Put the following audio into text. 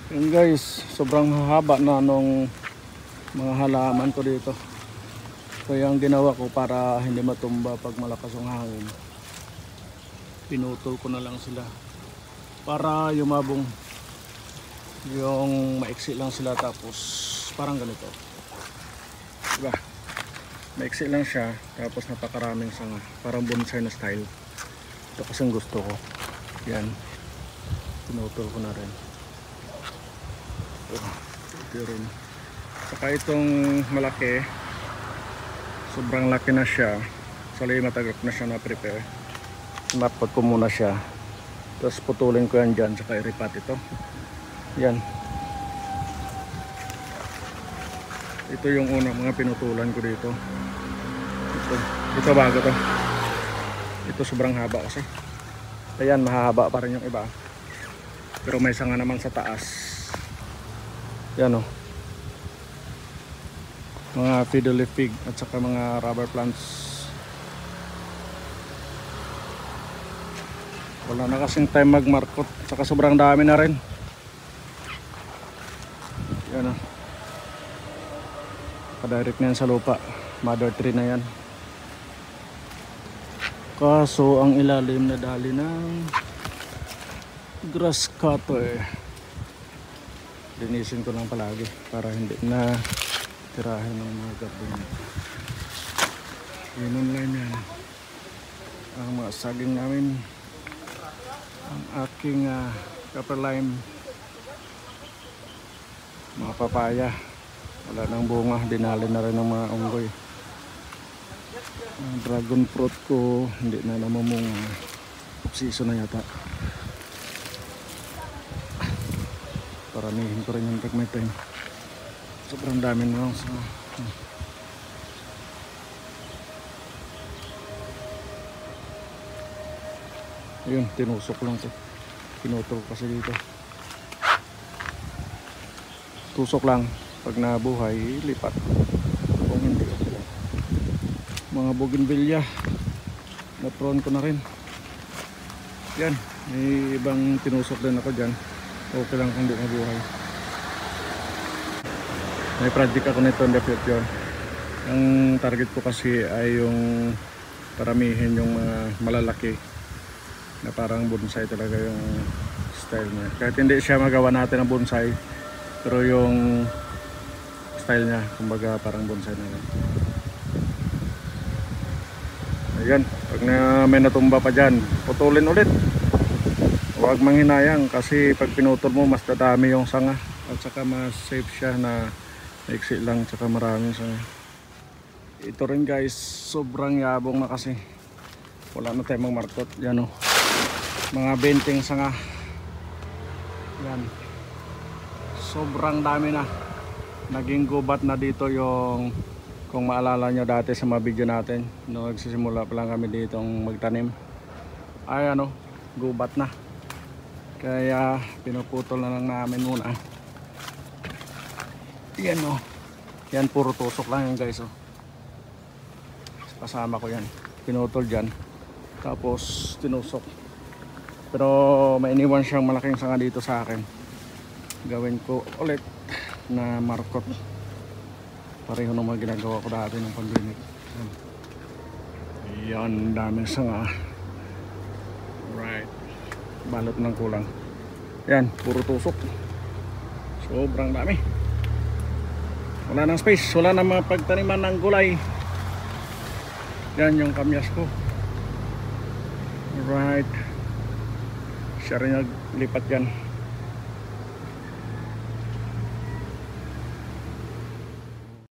Yun guys, sobrang haba na nung mga halaman ko dito. Kaya ang ginawa ko para hindi matumba pag malakas ang hangin, pinutol ko na lang sila para yumabong, yung maiksi lang sila, tapos parang ganito, diba? Maiksi lang siya tapos napakaraming sanga, parang bonsai na style. Ito kasing gusto ko. Yan, pinutol ko na rin. Ito rin. Saka itong malaki, sobrang laki na siya. Sali matagal na siya na prepare. Napot ko muna siya, tapos putulin ko yan dyan, saka iripat ito. Yan, ito yung unang mga pinutulan ko dito. Ito bago to. Ito sobrang haba kasi. Ayan, mahahaba pa rin yung iba, pero may sanga naman sa taas. Yan o, mga fiddle fig at saka mga rubber plants. Wala na kasing time magmarkot, saka sobrang dami na rin. Yan o, padirect na yan sa lupa. Mother tree na yan. Kaso ang ilalim na dali ng grass cutter. Linisin ko lang palagi para hindi na tirahin ng mga gabon. Yun lang yan. Ang mga saging namin, ang aking copper lime, mga papaya, wala nang bunga, dinali na rin ng mga unggoy. Ang dragon fruit ko hindi na namumunga, season na yata. Paramihin ko rin yung pag may time. Sobrang dami na lang sa ayun, tinusok lang to. Pinutol kasi dito. Tusok lang. Pag nabuhay, lipat. Kung hindi, mga bougainvillea, na-prone ko na rin. Yan, may ibang tinusok din ako dyan. Okay lang kung hindi mabuhay. May project ako nito in the future. Ang target ko kasi ay yung paramihin yung mga malalaki na parang bonsai talaga yung style niya. Kahit hindi siya magawa natin ng bonsai, pero yung style niya, kumbaga parang bonsai na lang. Ayan, pag may natumba pa dyan, putulin ulit. Huwag manghinayang kasi pag pinutol mo mas dadami yung sanga, at saka mas safe siya na maiksi lang, at saka maraming sanga. Ito rin guys, sobrang yabong na kasi wala na tayong markot. Yan o, mga 20 sanga. Yan, sobrang dami na. Naging gubat na dito yung, kung maalala nyo dati sa mga video natin, no, nagsisimula pa lang kami ditong magtanim, ay ano, gubat na. Kaya pinuputol na lang namin muna. Yan o, yan puro tusok lang yan guys o. Kasama ko yan, pinutol dyan, tapos tinusok. Pero may iniwan siyang malaking sanga dito sa akin. Gawin ko ulit na markot. Pareho ng mga ginagawa ko dati ng pandemic. Yan, daming sanga. Right, balot ng kulang. Yan, puro tusok. Sobrang dami. Wala nang space, wala nang mga pagtaniman ng gulay. Yan yung kamyas ko. Right, siya rin naglipat yan.